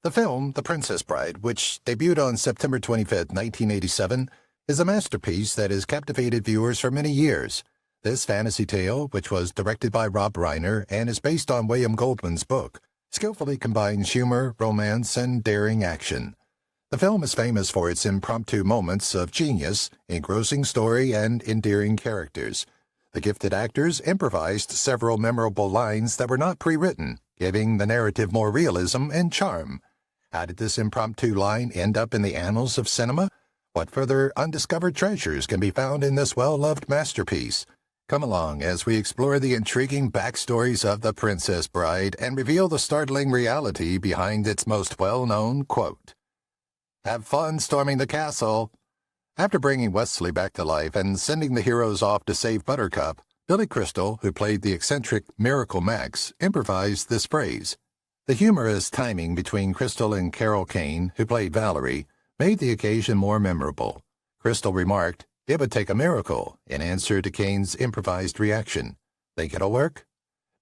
The film, The Princess Bride, which debuted on September 25, 1987, is a masterpiece that has captivated viewers for many years. This fantasy tale, which was directed by Rob Reiner and is based on William Goldman's book, skillfully combines humor, romance, and daring action. The film is famous for its impromptu moments of genius, engrossing story, and endearing characters. The gifted actors improvised several memorable lines that were not pre-written, giving the narrative more realism and charm. How did this impromptu line end up in the annals of cinema? What further undiscovered treasures can be found in this well-loved masterpiece? Come along as we explore the intriguing backstories of The Princess Bride and reveal the startling reality behind its most well-known quote. Have fun storming the castle. After bringing Wesley back to life and sending the heroes off to save Buttercup, Billy Crystal, who played the eccentric Miracle Max, improvised this phrase. The humorous timing between Crystal and Carol Kane, who played Valerie, made the occasion more memorable. Crystal remarked, "It would take a miracle," in answer to Kane's improvised reaction. Think it'll work?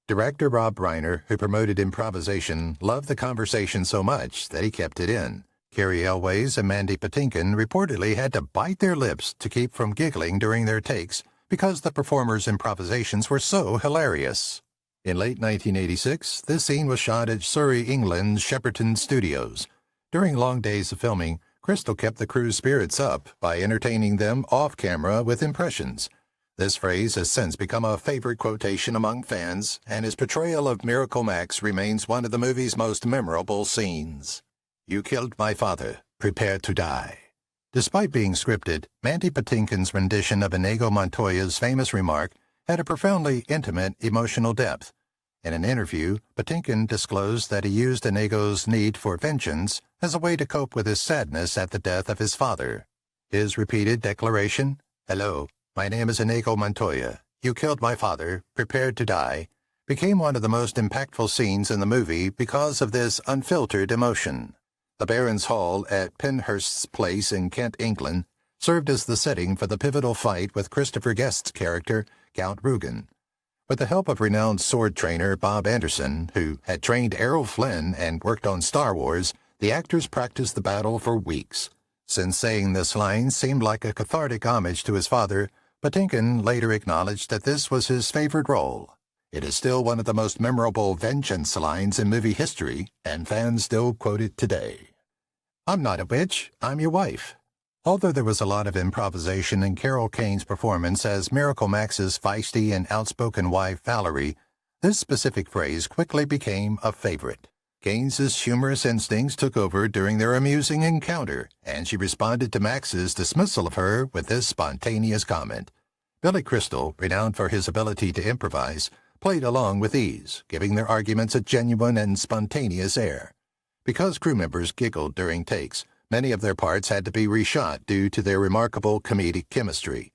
Director Rob Reiner, who promoted improvisation, loved the conversation so much that he kept it in. Carrie Elways and Mandy Patinkin reportedly had to bite their lips to keep from giggling during their takes because the performers' improvisations were so hilarious. In late 1986, this scene was shot at Surrey, England's Shepperton Studios. During long days of filming, Crystal kept the crew's spirits up by entertaining them off-camera with impressions. This phrase has since become a favorite quotation among fans, and his portrayal of Miracle Max remains one of the movie's most memorable scenes. You killed my father. Prepare to die. Despite being scripted, Mandy Patinkin's rendition of Inigo Montoya's famous remark had a profoundly intimate emotional depth. In an interview, Patinkin disclosed that he used Inigo's need for vengeance as a way to cope with his sadness at the death of his father. His repeated declaration, "Hello, my name is Inigo Montoya. You killed my father. Prepared to die," became one of the most impactful scenes in the movie because of this unfiltered emotion. The Baron's Hall at Penhurst's Place in Kent, England, served as the setting for the pivotal fight with Christopher Guest's character, Count Rugen. With the help of renowned sword trainer Bob Anderson, who had trained Errol Flynn and worked on Star Wars, the actors practiced the battle for weeks. Since saying this line seemed like a cathartic homage to his father, Patinkin later acknowledged that this was his favorite role. It is still one of the most memorable vengeance lines in movie history, and fans still quote it today. I'm not a witch, I'm your wife. Although there was a lot of improvisation in Carol Kane's performance as Miracle Max's feisty and outspoken wife Valerie, this specific phrase quickly became a favorite. Kane's humorous instincts took over during their amusing encounter, and she responded to Max's dismissal of her with this spontaneous comment. Billy Crystal, renowned for his ability to improvise, played along with ease, giving their arguments a genuine and spontaneous air. Because crew members giggled during takes, many of their parts had to be reshot due to their remarkable comedic chemistry.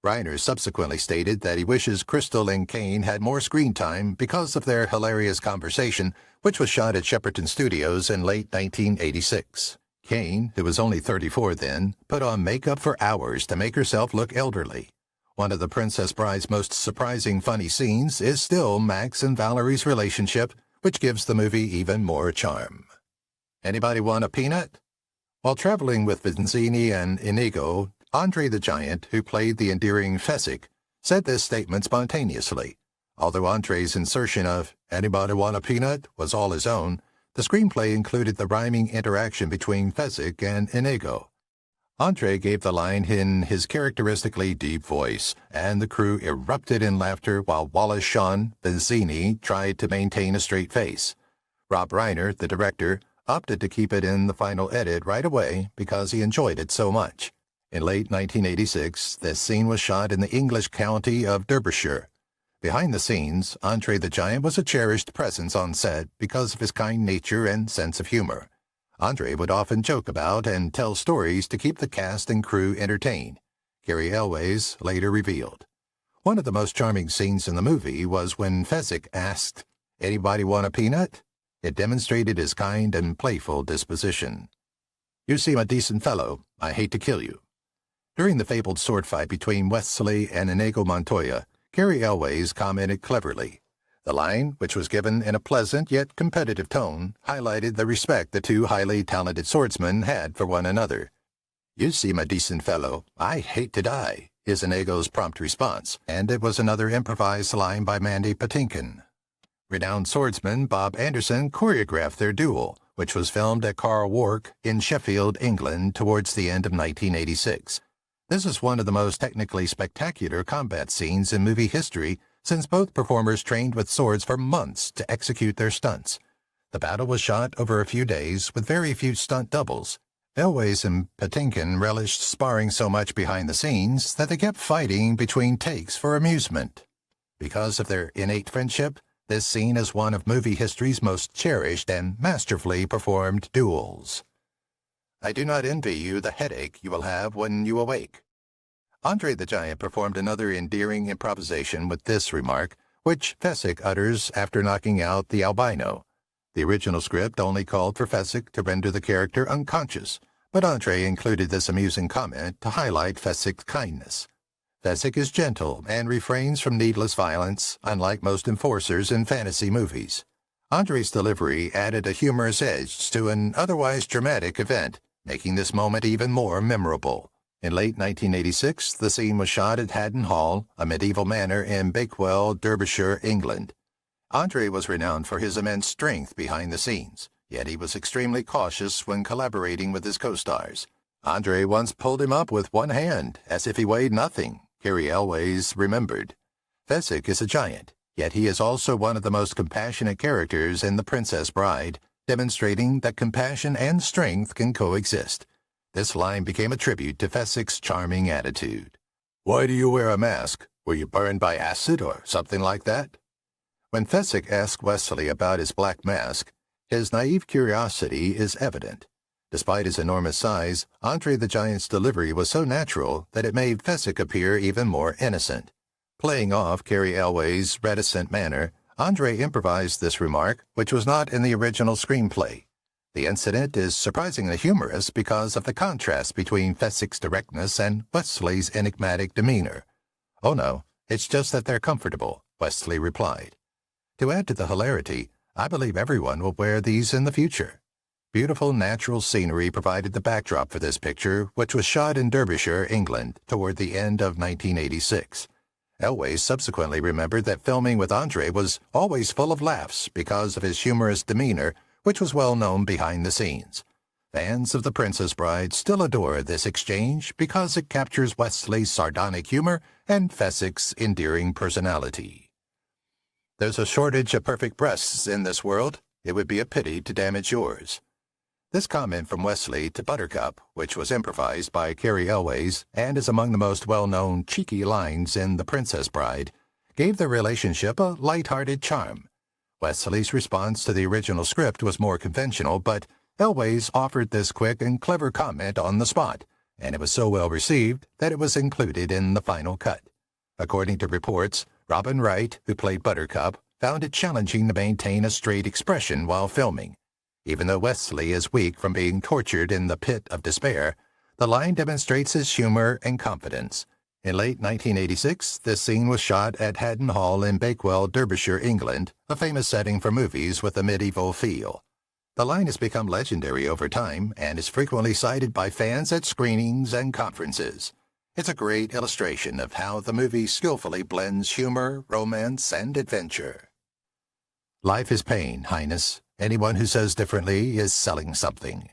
Reiner subsequently stated that he wishes Crystal and Kane had more screen time because of their hilarious conversation, which was shot at Shepperton Studios in late 1986. Kane, who was only 34 then, put on makeup for hours to make herself look elderly. One of The Princess Bride's most surprising funny scenes is still Max and Valerie's relationship, which gives the movie even more charm. Anybody want a peanut? While traveling with Vizzini and Inigo, Andre the Giant, who played the endearing Fezzik, said this statement spontaneously. Although Andre's insertion of "anybody want a peanut" was all his own, the screenplay included the rhyming interaction between Fezzik and Inigo. Andre gave the line in his characteristically deep voice, and the crew erupted in laughter while Wallace Shawn, Vizzini, tried to maintain a straight face. Rob Reiner, the director, opted to keep it in the final edit right away because he enjoyed it so much. In late 1986, this scene was shot in the English county of Derbyshire. Behind the scenes, Andre the Giant was a cherished presence on set because of his kind nature and sense of humor. Andre would often joke about and tell stories to keep the cast and crew entertained, Carrie Elways later revealed. One of the most charming scenes in the movie was when Fezzik asked, "Anybody want a peanut?" It demonstrated his kind and playful disposition. "You seem a decent fellow. I hate to kill you." During the fabled sword fight between Wesley and Inigo Montoya, Carrie Elways commented cleverly, The line, which was given in a pleasant yet competitive tone, highlighted the respect the two highly talented swordsmen had for one another. "You seem a decent fellow. I hate to die," is Inigo's prompt response, and it was another improvised line by Mandy Patinkin. Renowned swordsman Bob Anderson choreographed their duel, which was filmed at Carl Wark in Sheffield, England, towards the end of 1986. This is one of the most technically spectacular combat scenes in movie history, since both performers trained with swords for months to execute their stunts. The battle was shot over a few days with very few stunt doubles. Elwes and Patinkin relished sparring so much behind the scenes that they kept fighting between takes for amusement. Because of their innate friendship, this scene is one of movie history's most cherished and masterfully performed duels. I do not envy you the headache you will have when you awake. Andre the Giant performed another endearing improvisation with this remark, which Fezzik utters after knocking out the albino. The original script only called for Fezzik to render the character unconscious, but Andre included this amusing comment to highlight Fezzik's kindness. Fezzik is gentle and refrains from needless violence, unlike most enforcers in fantasy movies. Andre's delivery added a humorous edge to an otherwise dramatic event, making this moment even more memorable. In late 1986, the scene was shot at Haddon Hall, a medieval manor in Bakewell, Derbyshire, England. Andre was renowned for his immense strength behind the scenes, yet he was extremely cautious when collaborating with his co-stars. Andre once pulled him up with one hand, as if he weighed nothing, Cary Elwes remembered. Fezzik is a giant, yet he is also one of the most compassionate characters in The Princess Bride, demonstrating that compassion and strength can coexist. This line became a tribute to Fezzik's charming attitude. "Why do you wear a mask? Were you burned by acid or something like that?" When Fezzik asked Wesley about his black mask, his naive curiosity is evident. Despite his enormous size, Andre the Giant's delivery was so natural that it made Fezzik appear even more innocent. Playing off Cary Elwes' reticent manner, Andre improvised this remark, which was not in the original screenplay. The incident is surprisingly humorous because of the contrast between Fezzik's directness and Wesley's enigmatic demeanor. "Oh no, it's just that they're comfortable," Wesley replied. To add to the hilarity, I believe everyone will wear these in the future. Beautiful natural scenery provided the backdrop for this picture, which was shot in Derbyshire, England, toward the end of 1986. Elwes subsequently remembered that filming with Andre was always full of laughs because of his humorous demeanor, which was well known behind the scenes. Fans of The Princess Bride still adore this exchange because it captures Wesley's sardonic humor and Fezzik's endearing personality. There's a shortage of perfect breasts in this world. It would be a pity to damage yours. This comment from Wesley to Buttercup, which was improvised by Cary Elwes and is among the most well-known cheeky lines in The Princess Bride, gave the relationship a light-hearted charm. Wesley's response to the original script was more conventional, but Elwes offered this quick and clever comment on the spot, and it was so well received that it was included in the final cut. According to reports, Robin Wright, who played Buttercup, found it challenging to maintain a straight expression while filming. Even though Wesley is weak from being tortured in the pit of despair, the line demonstrates his humor and confidence. In late 1986, this scene was shot at Haddon Hall in Bakewell, Derbyshire, England, a famous setting for movies with a medieval feel. The line has become legendary over time and is frequently cited by fans at screenings and conferences. It's a great illustration of how the movie skillfully blends humor, romance, and adventure. Life is pain, Highness. Anyone who says differently is selling something.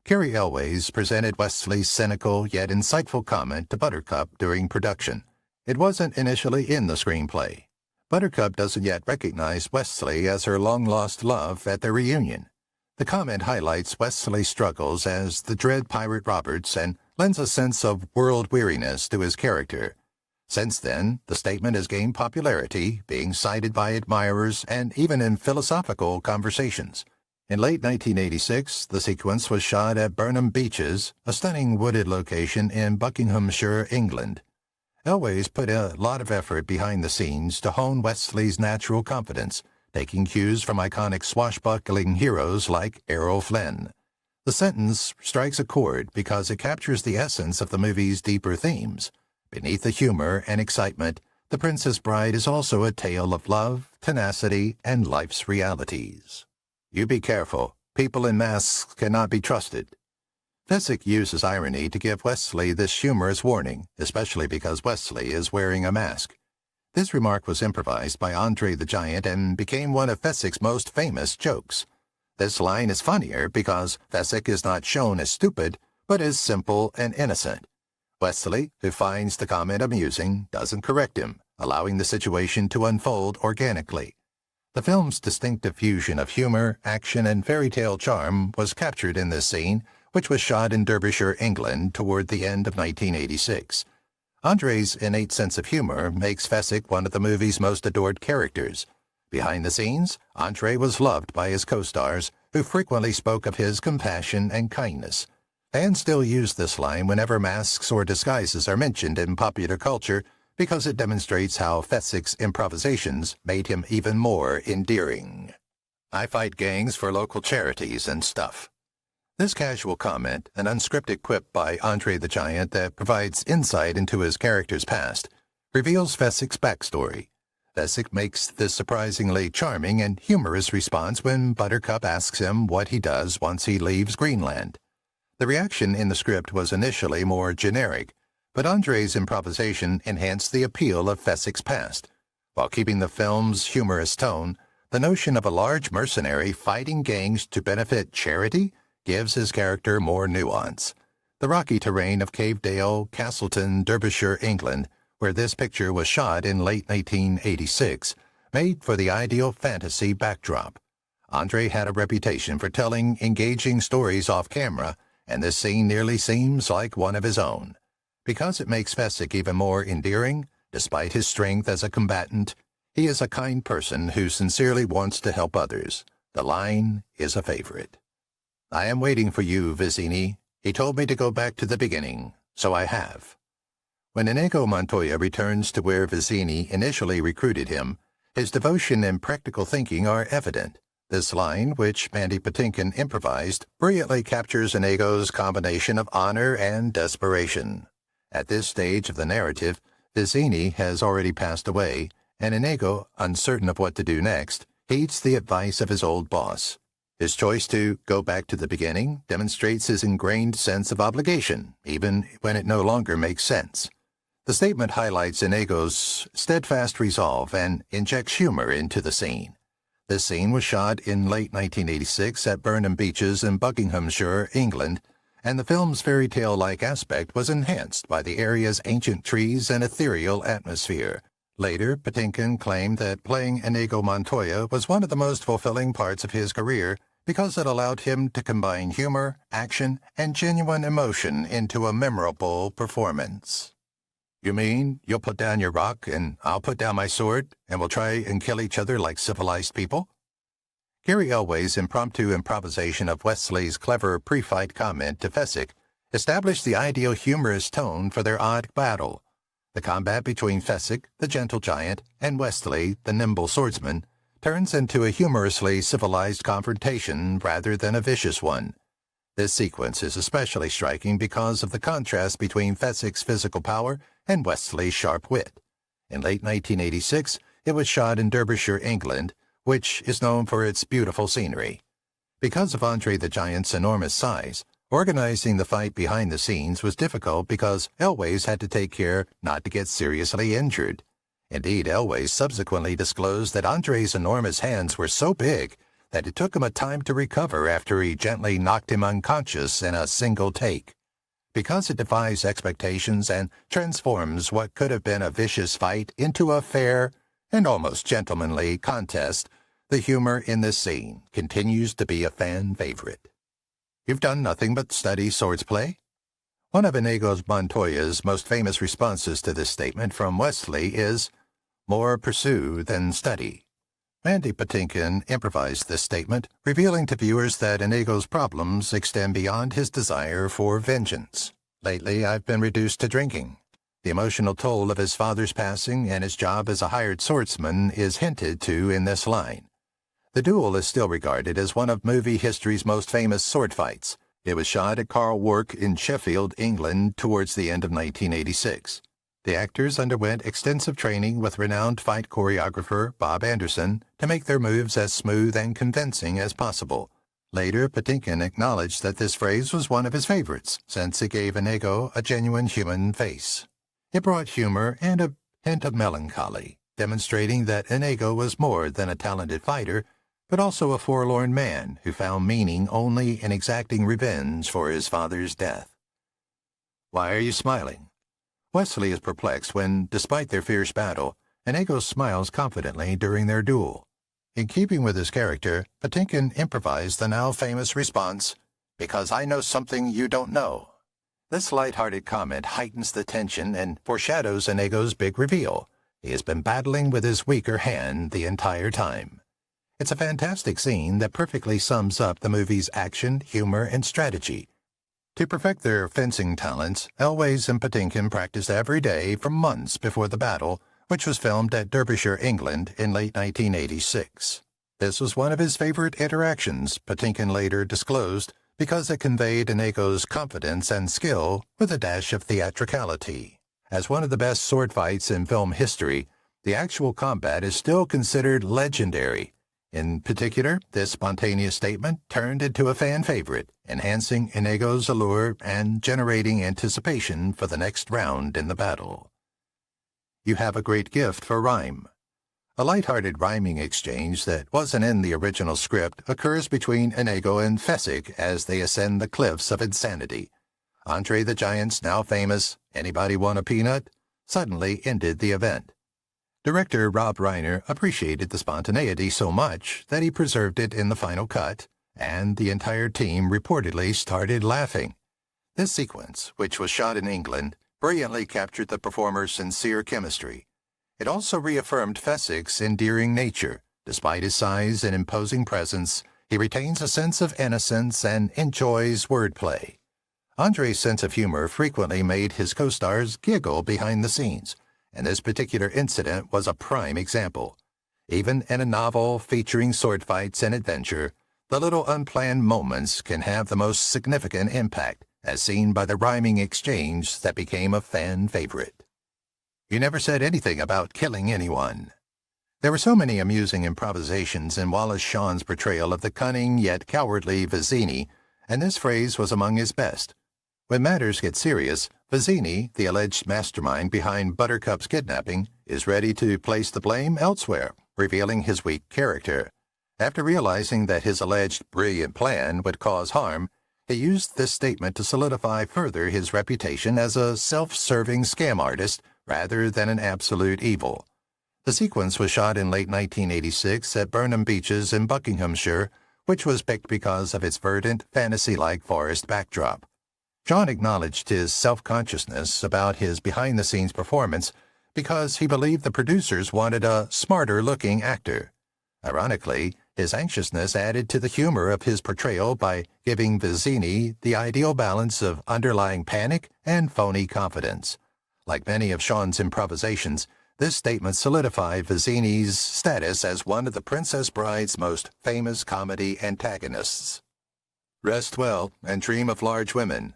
Cary Elwes presented Wesley's cynical yet insightful comment to Buttercup during production. It wasn't initially in the screenplay. Buttercup doesn't yet recognize Wesley as her long-lost love at their reunion. The comment highlights Wesley's struggles as the dread pirate Roberts and lends a sense of world weariness to his character. Since then, the statement has gained popularity, being cited by admirers and even in philosophical conversations. In late 1986, the sequence was shot at Burnham Beeches, a stunning wooded location in Buckinghamshire, England. Elwes put a lot of effort behind the scenes to hone Wesley's natural confidence, taking cues from iconic swashbuckling heroes like Errol Flynn. The sentence strikes a chord because it captures the essence of the movie's deeper themes. Beneath the humor and excitement, the The Princess Bride is also a tale of love, tenacity, and life's realities. You be careful. People in masks cannot be trusted. Fezzik uses irony to give Wesley this humorous warning, especially because Wesley is wearing a mask. This remark was improvised by Andre the Giant and became one of Fezzik's most famous jokes. This line is funnier because Fezzik is not shown as stupid, but as simple and innocent. Wesley, who finds the comment amusing, doesn't correct him, allowing the situation to unfold organically. The film's distinctive fusion of humor, action, and fairy tale charm was captured in this scene, which was shot in Derbyshire, England, toward the end of 1986. Andre's innate sense of humor makes Fezzik one of the movie's most adored characters. Behind the scenes, Andre was loved by his co-stars, who frequently spoke of his compassion and kindness. Fans still use this line whenever masks or disguises are mentioned in popular culture because it demonstrates how Fezzik's improvisations made him even more endearing. I fight gangs for local charities and stuff. This casual comment, an unscripted quip by Andre the Giant that provides insight into his character's past, reveals Fezzik's backstory. Fezzik makes this surprisingly charming and humorous response when Buttercup asks him what he does once he leaves Greenland. The reaction in the script was initially more generic, but Andre's improvisation enhanced the appeal of Fezzik's past. While keeping the film's humorous tone, the notion of a large mercenary fighting gangs to benefit charity gives his character more nuance. The rocky terrain of Cavedale, Castleton, Derbyshire, England, where this picture was shot in late 1986, made for the ideal fantasy backdrop. Andre had a reputation for telling engaging stories off camera, and this scene nearly seems like one of his own. Because it makes Fezzik even more endearing, despite his strength as a combatant, he is a kind person who sincerely wants to help others. The line is a favorite. I am waiting for you, Vizzini. He told me to go back to the beginning, so I have. When Inigo Montoya returns to where Vizzini initially recruited him, his devotion and practical thinking are evident. This line, which Mandy Patinkin improvised, brilliantly captures Inigo's combination of honor and desperation. At this stage of the narrative, Vizzini has already passed away, and Inigo, uncertain of what to do next, heeds the advice of his old boss. His choice to go back to the beginning demonstrates his ingrained sense of obligation, even when it no longer makes sense. The statement highlights Inigo's steadfast resolve and injects humor into the scene. This scene was shot in late 1986 at Burnham Beeches in Buckinghamshire, England, and the film's fairy tale-like aspect was enhanced by the area's ancient trees and ethereal atmosphere. Later, Patinkin claimed that playing Inigo Montoya was one of the most fulfilling parts of his career because it allowed him to combine humor, action, and genuine emotion into a memorable performance. You mean you'll put down your rock and I'll put down my sword and we'll try and kill each other like civilized people? Gary Elway's impromptu improvisation of Wesley's clever pre-fight comment to Fezzik established the ideal humorous tone for their odd battle. The combat between Fezzik, the gentle giant, and Wesley, the nimble swordsman, turns into a humorously civilized confrontation rather than a vicious one. This sequence is especially striking because of the contrast between Fezzik's physical power and Wesley's sharp wit. In late 1986, it was shot in Derbyshire, England, which is known for its beautiful scenery. Because of Andre the Giant's enormous size, organizing the fight behind the scenes was difficult because Elway's had to take care not to get seriously injured. Indeed, Elway subsequently disclosed that Andre's enormous hands were so big that it took him a time to recover after he gently knocked him unconscious in a single take. Because it defies expectations and transforms what could have been a vicious fight into a fair and almost gentlemanly contest, the humor in this scene continues to be a fan favorite. You've done nothing but study swordsplay? One of Inigo Montoya's most famous responses to this statement from Wesley is, "More pursue than study." Mandy Patinkin improvised this statement, revealing to viewers that Inigo's problems extend beyond his desire for vengeance. Lately, I've been reduced to drinking. The emotional toll of his father's passing and his job as a hired swordsman is hinted to in this line. The duel is still regarded as one of movie history's most famous sword fights. It was shot at Carl Work in Sheffield, England, towards the end of 1986. The actors underwent extensive training with renowned fight choreographer Bob Anderson to make their moves as smooth and convincing as possible. Later, Patinkin acknowledged that this phrase was one of his favorites, since it gave Inigo a genuine human face. It brought humor and a hint of melancholy, demonstrating that Inigo was more than a talented fighter, but also a forlorn man who found meaning only in exacting revenge for his father's death. Why are you smiling? Wesley is perplexed when, despite their fierce battle, Inigo smiles confidently during their duel. In keeping with his character, Patinkin improvised the now famous response, "Because I know something you don't know." This light-hearted comment heightens the tension and foreshadows Inigo's big reveal. He has been battling with his weaker hand the entire time. It's a fantastic scene that perfectly sums up the movie's action, humor, and strategy. To perfect their fencing talents, Elwes and Patinkin practiced every day for months before the battle, which was filmed at Derbyshire, England, in late 1986. This was one of his favorite interactions, Patinkin later disclosed, because it conveyed Inigo's confidence and skill with a dash of theatricality. As one of the best sword fights in film history, the actual combat is still considered legendary. In particular, this spontaneous statement turned into a fan favorite, enhancing Inigo's allure and generating anticipation for the next round in the battle. You have a great gift for rhyme. A light-hearted rhyming exchange that wasn't in the original script occurs between Inigo and Fezzik as they ascend the cliffs of insanity. Andre the Giant's now famous "Anybody want a peanut?" suddenly ended the event. Director Rob Reiner appreciated the spontaneity so much that he preserved it in the final cut, and the entire team reportedly started laughing. This sequence, which was shot in England, brilliantly captured the performers' sincere chemistry. It also reaffirmed Fezzik's endearing nature. Despite his size and imposing presence, he retains a sense of innocence and enjoys wordplay. Andre's sense of humor frequently made his co-stars giggle behind the scenes, and this particular incident was a prime example. Even in a novel featuring sword fights and adventure, the little unplanned moments can have the most significant impact, as seen by the rhyming exchange that became a fan favorite. You never said anything about killing anyone. There were so many amusing improvisations in Wallace Shawn's portrayal of the cunning yet cowardly Vizzini, and this phrase was among his best. When matters get serious, Vizzini, the alleged mastermind behind Buttercup's kidnapping, is ready to place the blame elsewhere, revealing his weak character. After realizing that his alleged brilliant plan would cause harm, he used this statement to solidify further his reputation as a self-serving scam artist rather than an absolute evil. The sequence was shot in late 1986 at Burnham Beeches in Buckinghamshire, which was picked because of its verdant, fantasy-like forest backdrop. John acknowledged his self-consciousness about his behind-the-scenes performance because he believed the producers wanted a smarter-looking actor. Ironically, his anxiousness added to the humor of his portrayal by giving Vizzini the ideal balance of underlying panic and phony confidence. Like many of Shawn's improvisations, this statement solidified Vizzini's status as one of the Princess Bride's most famous comedy antagonists. Rest well and dream of large women.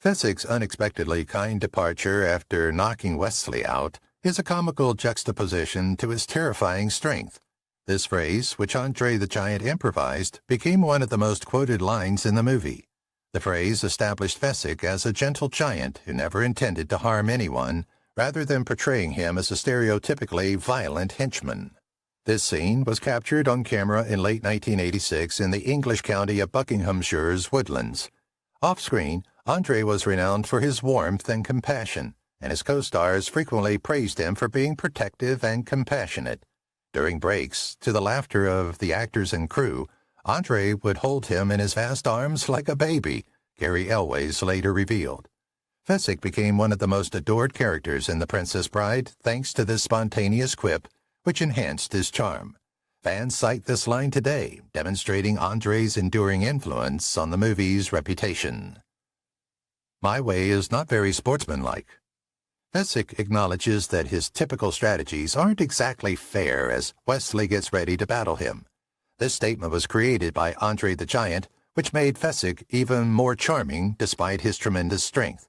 Fezzik's unexpectedly kind departure after knocking Wesley out is a comical juxtaposition to his terrifying strength. This phrase, which Andre the Giant improvised, became one of the most quoted lines in the movie. The phrase established Fezzik as a gentle giant who never intended to harm anyone, rather than portraying him as a stereotypically violent henchman. This scene was captured on camera in late 1986 in the English county of Buckinghamshire's woodlands. Off-screen, Andre was renowned for his warmth and compassion, and his co-stars frequently praised him for being protective and compassionate. During breaks, to the laughter of the actors and crew, Andre would hold him in his vast arms like a baby, Gary Elwes later revealed. Fezzik became one of the most adored characters in The Princess Bride thanks to this spontaneous quip, which enhanced his charm. Fans cite this line today, demonstrating Andre's enduring influence on the movie's reputation. My way is not very sportsmanlike. Fezzik acknowledges that his typical strategies aren't exactly fair as Wesley gets ready to battle him. This statement was created by Andre the Giant, which made Fezzik even more charming despite his tremendous strength.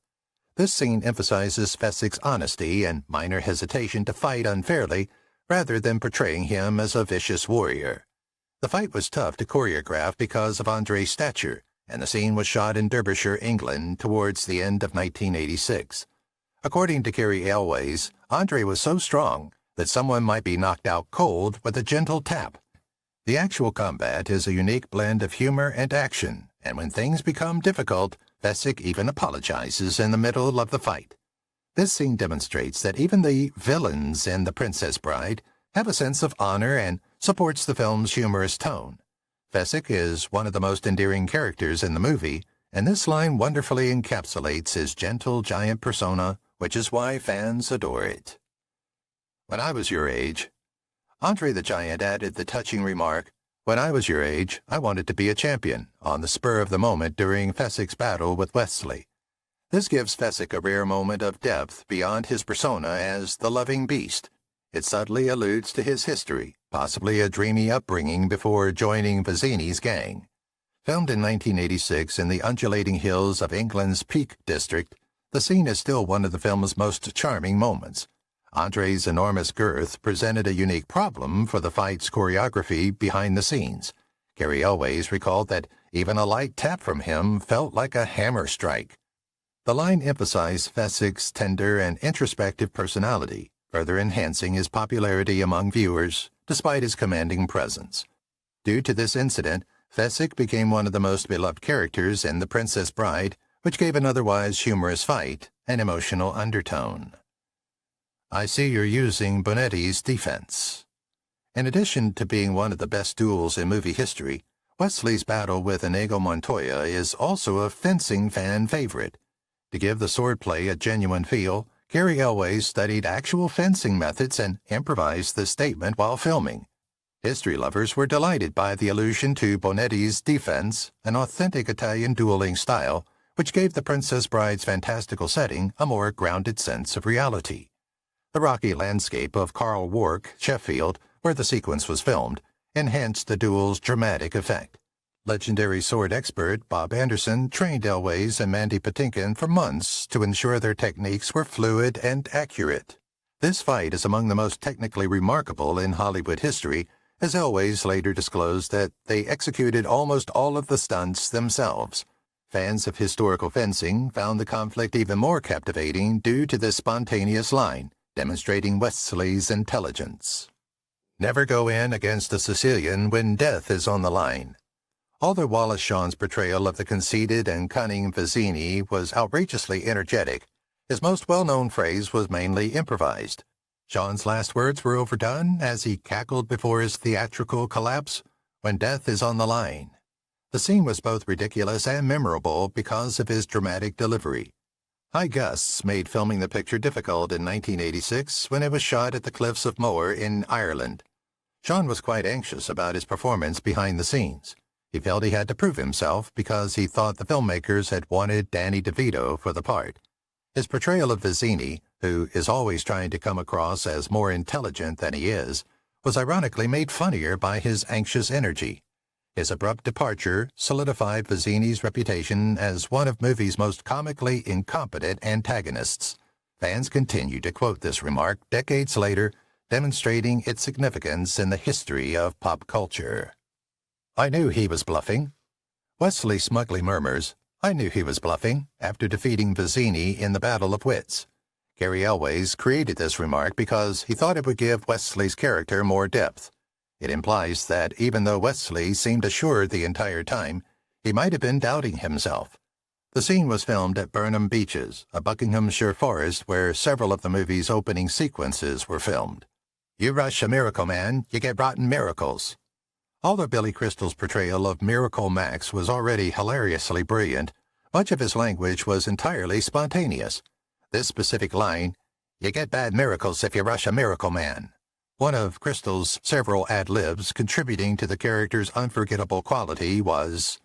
This scene emphasizes Fezzik's honesty and minor hesitation to fight unfairly rather than portraying him as a vicious warrior. The fight was tough to choreograph because of Andre's stature, and the scene was shot in Derbyshire, England, towards the end of 1986. According to Cary Elwes, Andre was so strong that someone might be knocked out cold with a gentle tap. The actual combat is a unique blend of humor and action, and when things become difficult, Fezzik even apologizes in the middle of the fight. This scene demonstrates that even the villains in The Princess Bride have a sense of honor and supports the film's humorous tone. Fezzik is one of the most endearing characters in the movie, and this line wonderfully encapsulates his gentle giant persona, which is why fans adore it. When I was your age, Andre the Giant added the touching remark, "When I was your age, I wanted to be a champion," on the spur of the moment during Fezzik's battle with Wesley. This gives Fezzik a rare moment of depth beyond his persona as the loving beast. It subtly alludes to his history, possibly a dreamy upbringing before joining Vizzini's gang. Filmed in 1986 in the undulating hills of England's Peak District, the scene is still one of the film's most charming moments. Andre's enormous girth presented a unique problem for the fight's choreography behind the scenes. Cary Elwes recalled that even a light tap from him felt like a hammer strike. The line emphasized Fezzik's tender and introspective personality, further enhancing his popularity among viewers despite his commanding presence. Due to this incident, Fezzik became one of the most beloved characters in The Princess Bride, which gave an otherwise humorous fight an emotional undertone. I see you're using Bonetti's defense. In addition to being one of the best duels in movie history, Wesley's battle with Inigo Montoya is also a fencing fan favorite. To give the swordplay a genuine feel, Cary Elwes studied actual fencing methods and improvised the statement while filming. History lovers were delighted by the allusion to Bonetti's defense, an authentic Italian dueling style, which gave The Princess Bride's fantastical setting a more grounded sense of reality. The rocky landscape of Carl Wark, Sheffield, where the sequence was filmed, enhanced the duel's dramatic effect. Legendary sword expert Bob Anderson trained Elwes and Mandy Patinkin for months to ensure their techniques were fluid and accurate. This fight is among the most technically remarkable in Hollywood history, as Elwes later disclosed that they executed almost all of the stunts themselves. Fans of historical fencing found the conflict even more captivating due to this spontaneous line, demonstrating Wesley's intelligence. Never go in against a Sicilian when death is on the line. Although Wallace Shawn's portrayal of the conceited and cunning Vizzini was outrageously energetic, his most well-known phrase was mainly improvised. Shawn's last words were overdone as he cackled before his theatrical collapse, "When death is on the line." The scene was both ridiculous and memorable because of his dramatic delivery. High gusts made filming the picture difficult in 1986 when it was shot at the Cliffs of Moher in Ireland. Shawn was quite anxious about his performance behind the scenes. He felt he had to prove himself because he thought the filmmakers had wanted Danny DeVito for the part. His portrayal of Vizzini, who is always trying to come across as more intelligent than he is, was ironically made funnier by his anxious energy. His abrupt departure solidified Vizzini's reputation as one of movies' most comically incompetent antagonists. Fans continue to quote this remark decades later, demonstrating its significance in the history of pop culture. I knew he was bluffing. Wesley smugly murmurs, I knew he was bluffing, after defeating Vizzini in the Battle of Wits. Cary Elwes created this remark because he thought it would give Wesley's character more depth. It implies that even though Wesley seemed assured the entire time, he might have been doubting himself. The scene was filmed at Burnham Beeches, a Buckinghamshire forest where several of the movie's opening sequences were filmed. You rush a miracle man, you get rotten miracles. Although Billy Crystal's portrayal of Miracle Max was already hilariously brilliant, much of his language was entirely spontaneous. This specific line, you get bad miracles if you rush a miracle man, one of Crystal's several ad-libs contributing to the character's unforgettable quality, was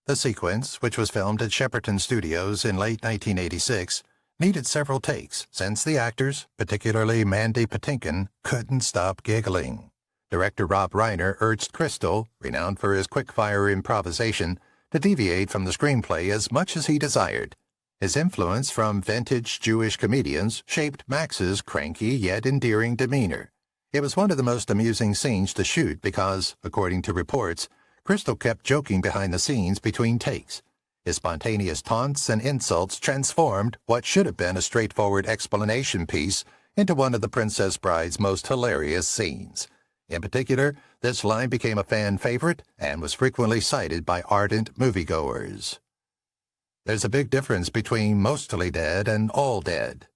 the sequence, which was filmed at Shepperton Studios in late 1986, needed several takes since the actors, particularly Mandy Patinkin, couldn't stop giggling. Director Rob Reiner urged Crystal, renowned for his quick-fire improvisation, to deviate from the screenplay as much as he desired. His influence from vintage Jewish comedians shaped Max's cranky yet endearing demeanor. It was one of the most amusing scenes to shoot because, according to reports, Crystal kept joking behind the scenes between takes. His spontaneous taunts and insults transformed what should have been a straightforward explanation piece into one of the Princess Bride's most hilarious scenes. In particular, this line became a fan favorite and was frequently cited by ardent moviegoers. There's a big difference between mostly dead and all dead.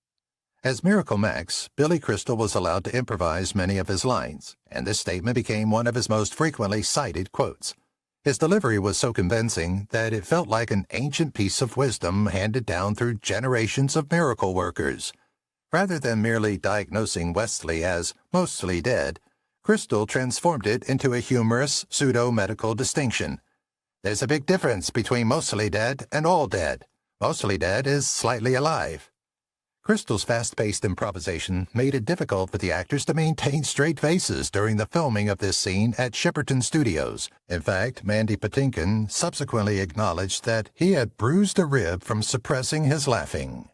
As Miracle Max, Billy Crystal was allowed to improvise many of his lines, and this statement became one of his most frequently cited quotes. His delivery was so convincing that it felt like an ancient piece of wisdom handed down through generations of miracle workers. Rather than merely diagnosing Wesley as mostly dead, Crystal transformed it into a humorous, pseudo-medical distinction. There's a big difference between mostly dead and all dead. Mostly dead is slightly alive. Crystal's fast-paced improvisation made it difficult for the actors to maintain straight faces during the filming of this scene at Shepperton Studios. In fact, Mandy Patinkin subsequently acknowledged that he had bruised a rib from suppressing his laughing.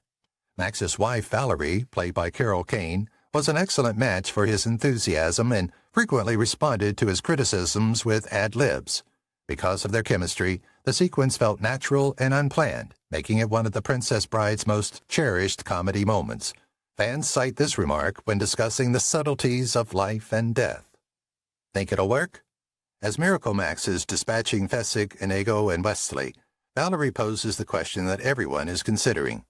Max's wife, Valerie, played by Carol Kane, was an excellent match for his enthusiasm and frequently responded to his criticisms with ad-libs. Because of their chemistry, the sequence felt natural and unplanned, making it one of the Princess Bride's most cherished comedy moments. Fans cite this remark when discussing the subtleties of life and death. Think it'll work? As Miracle Max is dispatching Fezzik, Inigo, and Wesley, Valerie poses the question that everyone is considering.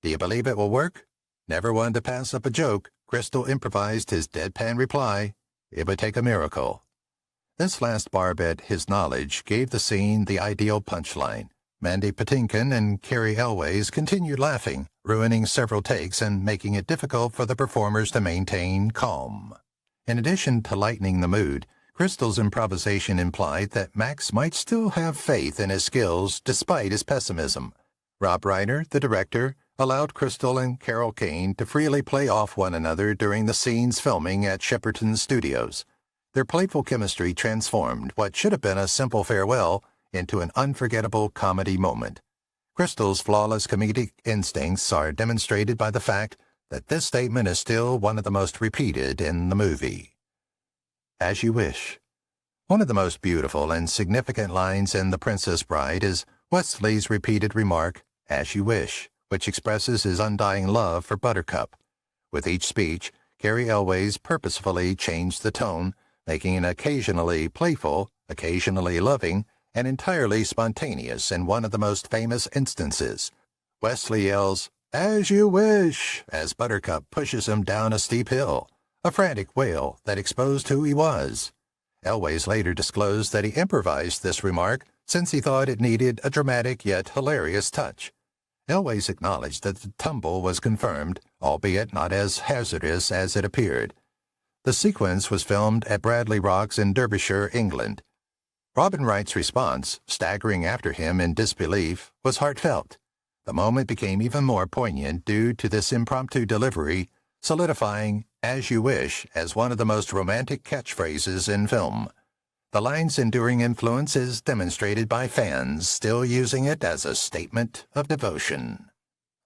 Do you believe it will work? Never one to pass up a joke, Crystal improvised his deadpan reply, "It would take a miracle." This last barb at his knowledge gave the scene the ideal punchline. Mandy Patinkin and Carrie Elways continued laughing, ruining several takes and making it difficult for the performers to maintain calm. In addition to lightening the mood, Crystal's improvisation implied that Max might still have faith in his skills despite his pessimism. Rob Reiner, the director, allowed Crystal and Carol Kane to freely play off one another during the scene's filming at Shepperton Studios. Their playful chemistry transformed what should have been a simple farewell into an unforgettable comedy moment. Crystal's flawless comedic instincts are demonstrated by the fact that this statement is still one of the most repeated in the movie. As you wish. One of the most beautiful and significant lines in The Princess Bride is Wesley's repeated remark, "As you wish," which expresses his undying love for Buttercup. With each speech, Carrie Elways purposefully changed the tone, making it occasionally playful, occasionally loving, and entirely spontaneous in one of the most famous instances. Wesley yells, "As you wish," as Buttercup pushes him down a steep hill, a frantic wail that exposed who he was. Elways later disclosed that he improvised this remark since he thought it needed a dramatic yet hilarious touch. Elways acknowledged that the tumble was confirmed, albeit not as hazardous as it appeared. The sequence was filmed at Bradley Rocks in Derbyshire, England. Robin Wright's response, staggering after him in disbelief, was heartfelt. The moment became even more poignant due to this impromptu delivery, solidifying "as you wish" as one of the most romantic catchphrases in film. The line's enduring influence is demonstrated by fans still using it as a statement of devotion.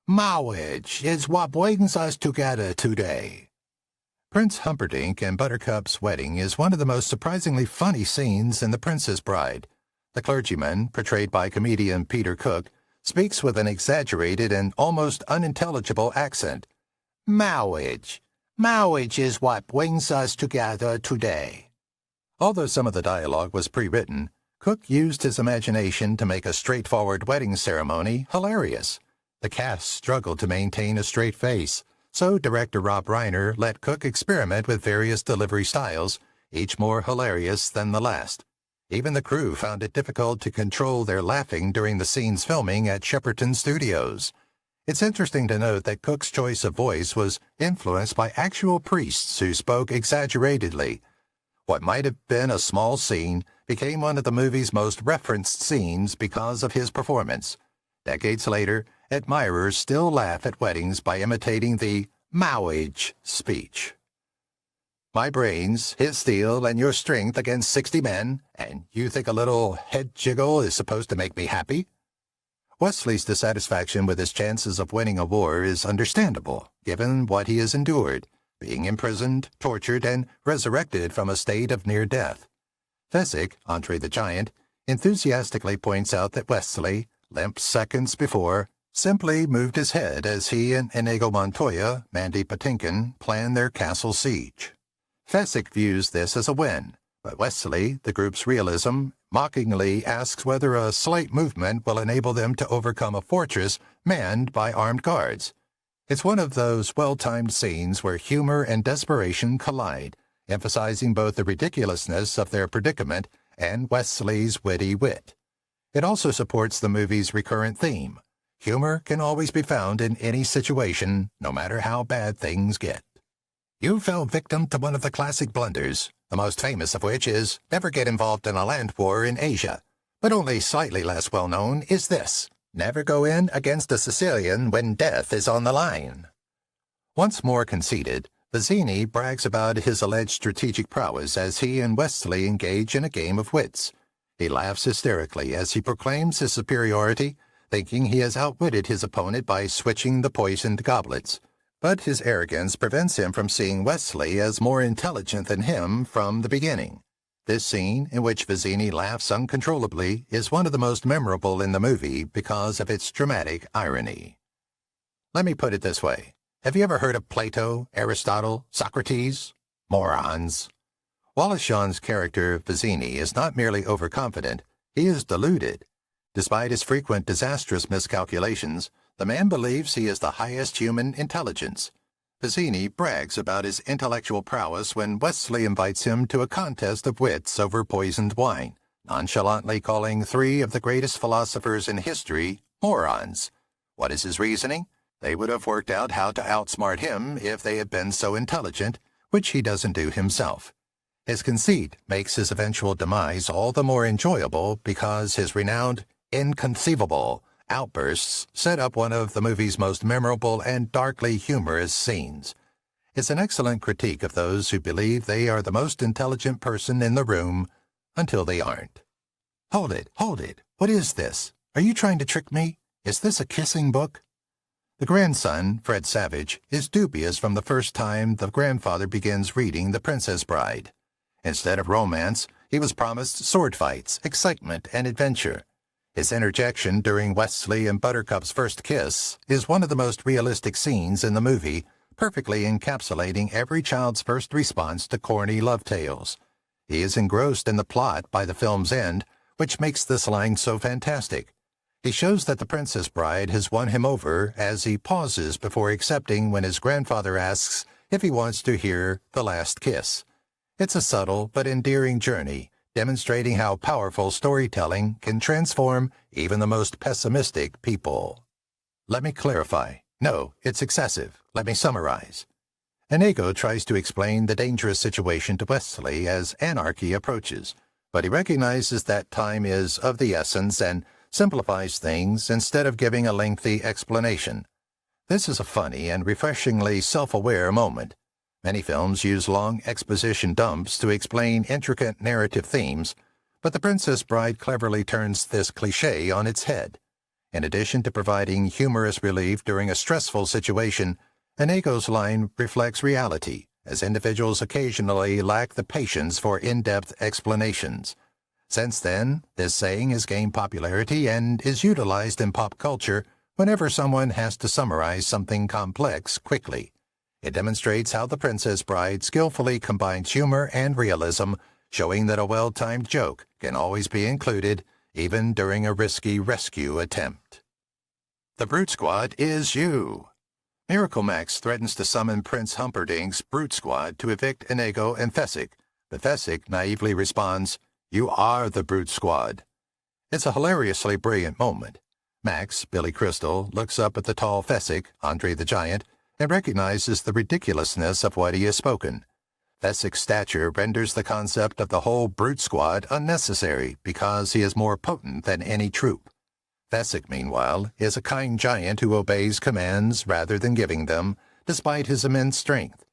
"Marriage is what brings us together today." Prince Humperdinck and Buttercup's wedding is one of the most surprisingly funny scenes in The Princess Bride. The clergyman, portrayed by comedian Peter Cook, speaks with an exaggerated and almost unintelligible accent. "Marriage. Marriage is what brings us together today." Although some of the dialogue was pre-written, Cook used his imagination to make a straightforward wedding ceremony hilarious. The cast struggled to maintain a straight face, so director Rob Reiner let Cook experiment with various delivery styles, each more hilarious than the last. Even the crew found it difficult to control their laughing during the scene's filming at Shepperton Studios. It's interesting to note that Cook's choice of voice was influenced by actual priests who spoke exaggeratedly. What might have been a small scene became one of the movie's most referenced scenes because of his performance. Decades later, admirers still laugh at weddings by imitating the marriage speech. "My brains, his steel, and your strength against 60 men, and you think a little head jiggle is supposed to make me happy?" Wesley's dissatisfaction with his chances of winning a war is understandable, given what he has endured, being imprisoned, tortured, and resurrected from a state of near death. Fezzik, Andre the Giant, enthusiastically points out that Wesley, limp seconds before, simply moved his head as he and Inigo Montoya, Mandy Patinkin, planned their castle siege. Fezzik views this as a win, but Wesley, the group's realism, mockingly asks whether a slight movement will enable them to overcome a fortress manned by armed guards. It's one of those well-timed scenes where humor and desperation collide, emphasizing both the ridiculousness of their predicament and Wesley's witty wit. It also supports the movie's recurrent theme. Humor can always be found in any situation, no matter how bad things get. You fell victim to one of the classic blunders, the most famous of which is never get involved in a land war in Asia. But only slightly less well known is this: never go in against a Sicilian when death is on the line. Once more conceited, Vizzini brags about his alleged strategic prowess as he and Wesley engage in a game of wits. He laughs hysterically as he proclaims his superiority, thinking he has outwitted his opponent by switching the poisoned goblets. But his arrogance prevents him from seeing Wesley as more intelligent than him from the beginning. This scene, in which Vizzini laughs uncontrollably, is one of the most memorable in the movie because of its dramatic irony. Let me put it this way. Have you ever heard of Plato, Aristotle, Socrates? Morons. Wallace Shawn's character, Vizzini, is not merely overconfident, he is deluded. Despite his frequent disastrous miscalculations, the man believes he is the highest human intelligence. Vizzini brags about his intellectual prowess when Wesley invites him to a contest of wits over poisoned wine, nonchalantly calling three of the greatest philosophers in history morons. What is his reasoning? They would have worked out how to outsmart him if they had been so intelligent, which he doesn't do himself. His conceit makes his eventual demise all the more enjoyable because his renowned inconceivable outbursts set up one of the movie's most memorable and darkly humorous scenes. It's an excellent critique of those who believe they are the most intelligent person in the room until they aren't. Hold it, hold it. What is this? Are you trying to trick me? Is this a kissing book? The grandson, Fred Savage, is dubious from the first time the grandfather begins reading The Princess Bride. Instead of romance, he was promised sword fights, excitement, and adventure. His interjection during Wesley and Buttercup's first kiss is one of the most realistic scenes in the movie, perfectly encapsulating every child's first response to corny love tales. He is engrossed in the plot by the film's end, which makes this line so fantastic. He shows that the Princess Bride has won him over as he pauses before accepting when his grandfather asks if he wants to hear the last kiss. It's a subtle but endearing journey, demonstrating how powerful storytelling can transform even the most pessimistic people. Let me clarify. No, it's excessive. Let me summarize. Inigo tries to explain the dangerous situation to Wesley as anarchy approaches, but he recognizes that time is of the essence and simplifies things instead of giving a lengthy explanation. This is a funny and refreshingly self-aware moment. Many films use long exposition dumps to explain intricate narrative themes, but The Princess Bride cleverly turns this cliché on its head. In addition to providing humorous relief during a stressful situation, Inigo's line reflects reality, as individuals occasionally lack the patience for in-depth explanations. Since then, this saying has gained popularity and is utilized in pop culture whenever someone has to summarize something complex quickly. It demonstrates how The Princess Bride skillfully combines humor and realism, showing that a well-timed joke can always be included, even during a risky rescue attempt. The Brute Squad is you. Miracle Max threatens to summon Prince Humperdinck's Brute Squad to evict Inigo and Fezzik, but Fezzik naively responds, "You are the Brute Squad." It's a hilariously brilliant moment. Max, Billy Crystal, looks up at the tall Fezzik, Andre the Giant, and recognizes the ridiculousness of what he has spoken. Fezzik's stature renders the concept of the whole Brute Squad unnecessary because he is more potent than any troop. Fezzik, meanwhile, is a kind giant who obeys commands rather than giving them, despite his immense strength.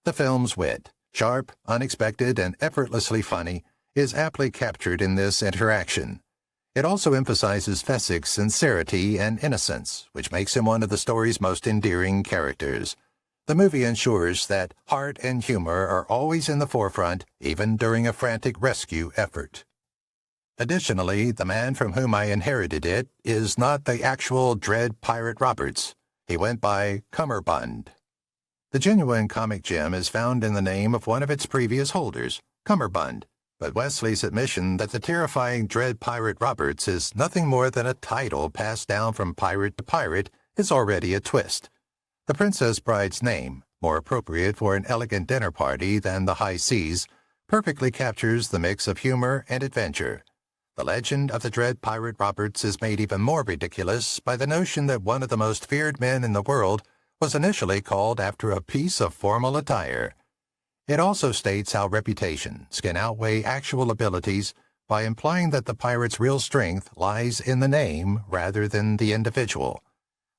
The film's wit, sharp, unexpected, and effortlessly funny, is aptly captured in this interaction. It also emphasizes Fezzik's sincerity and innocence, which makes him one of the story's most endearing characters. The movie ensures that heart and humor are always in the forefront, even during a frantic rescue effort. Additionally, the man from whom I inherited it is not the actual Dread Pirate Roberts. He went by Cummerbund. The genuine comic gem is found in the name of one of its previous holders, Cummerbund, but Wesley's admission that the terrifying Dread Pirate Roberts is nothing more than a title passed down from pirate to pirate is already a twist. The Princess Bride's name, more appropriate for an elegant dinner party than the high seas, perfectly captures the mix of humor and adventure. The legend of the Dread Pirate Roberts is made even more ridiculous by the notion that one of the most feared men in the world was initially called after a piece of formal attire. It also states how reputations can outweigh actual abilities by implying that the pirate's real strength lies in the name rather than the individual.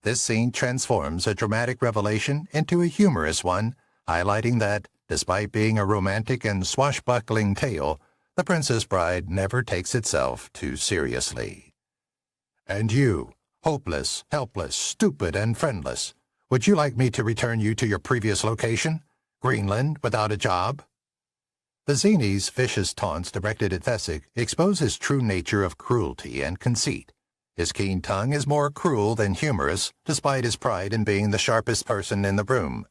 This scene transforms a dramatic revelation into a humorous one, highlighting that, despite being a romantic and swashbuckling tale, The Princess Bride never takes itself too seriously. And you, hopeless, helpless, stupid, and friendless, would you like me to return you to your previous location? Greenland without a job? Vizzini's vicious taunts directed at Fezzik expose his true nature of cruelty and conceit. His keen tongue is more cruel than humorous, despite his pride in being the sharpest person in the room.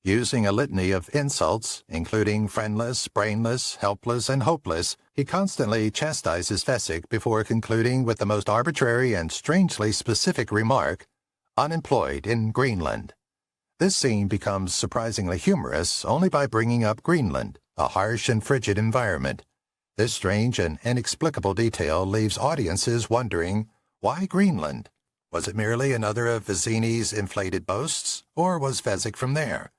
Using a litany of insults, including friendless, brainless, helpless, and hopeless, he constantly chastises Fezzik before concluding with the most arbitrary and strangely specific remark, "Unemployed in Greenland." This scene becomes surprisingly humorous only by bringing up Greenland, a harsh and frigid environment. This strange and inexplicable detail leaves audiences wondering, why Greenland? Was it merely another of Vizzini's inflated boasts, or was Fezzik from there?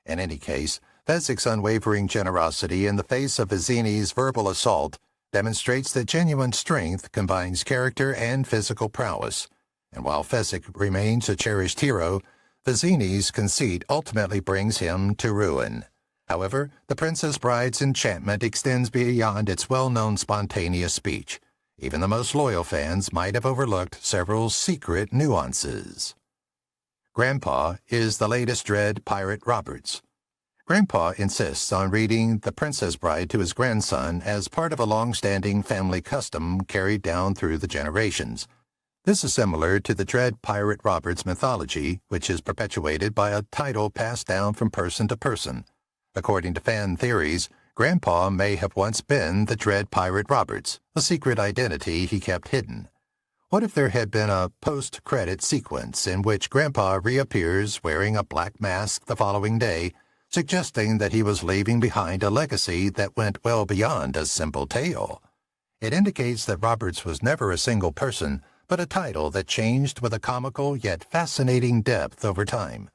In any case, Fezzik's unwavering generosity in the face of Vizzini's verbal assault demonstrates that genuine strength combines character and physical prowess. And while Fezzik remains a cherished hero, Vizzini's conceit ultimately brings him to ruin. However, The Princess Bride's enchantment extends beyond its well-known spontaneous speech. Even the most loyal fans might have overlooked several secret nuances. Grandpa is the latest Dread Pirate Roberts. Grandpa insists on reading The Princess Bride to his grandson as part of a long-standing family custom carried down through the generations. This is similar to the Dread Pirate Roberts mythology, which is perpetuated by a title passed down from person to person. According to fan theories, Grandpa may have once been the Dread Pirate Roberts, a secret identity he kept hidden. What if there had been a post-credit sequence in which Grandpa reappears wearing a black mask the following day, suggesting that he was leaving behind a legacy that went well beyond a simple tale? It indicates that Roberts was never a single person, but a title that changed with a comical yet fascinating depth over time.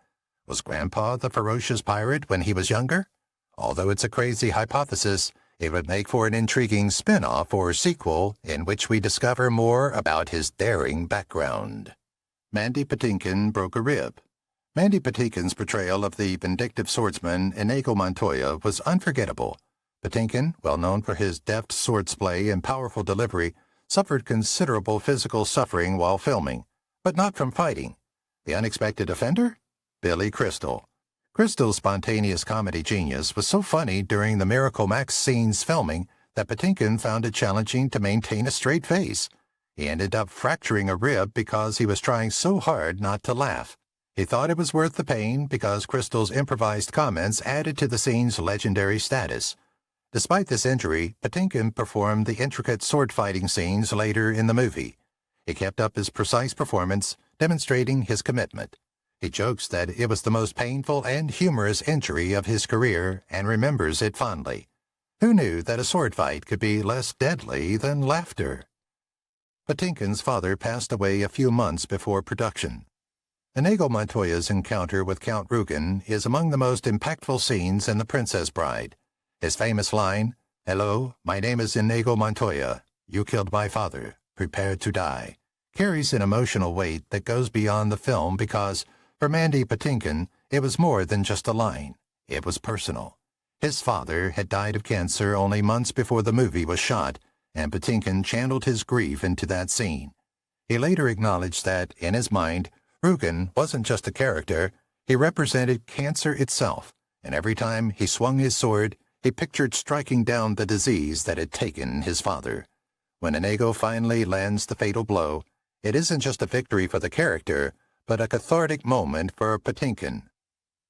Was Grandpa the ferocious pirate when he was younger? Although it's a crazy hypothesis, it would make for an intriguing spin-off or sequel in which we discover more about his daring background. Mandy Patinkin broke a rib. Mandy Patinkin's portrayal of the vindictive swordsman Inigo Montoya was unforgettable. Patinkin, well known for his deft swordsplay and powerful delivery, suffered considerable physical suffering while filming, but not from fighting. The unexpected offender? Billy Crystal. Crystal's spontaneous comedy genius was so funny during the Miracle Max scene's filming that Patinkin found it challenging to maintain a straight face. He ended up fracturing a rib because he was trying so hard not to laugh. He thought it was worth the pain because Crystal's improvised comments added to the scene's legendary status. Despite this injury, Patinkin performed the intricate sword-fighting scenes later in the movie. He kept up his precise performance, demonstrating his commitment. He jokes that it was the most painful and humorous injury of his career and remembers it fondly. Who knew that a sword fight could be less deadly than laughter? Patinkin's father passed away a few months before production. Inigo Montoya's encounter with Count Rugen is among the most impactful scenes in The Princess Bride. His famous line, "Hello, my name is Inigo Montoya. You killed my father. Prepare to die," carries an emotional weight that goes beyond the film because, for Mandy Patinkin, it was more than just a line. It was personal. His father had died of cancer only months before the movie was shot, and Patinkin channeled his grief into that scene. He later acknowledged that, in his mind, Rugen wasn't just a character, he represented cancer itself, and every time he swung his sword, he pictured striking down the disease that had taken his father. When Inigo finally lands the fatal blow, it isn't just a victory for the character, but a cathartic moment for Patinkin.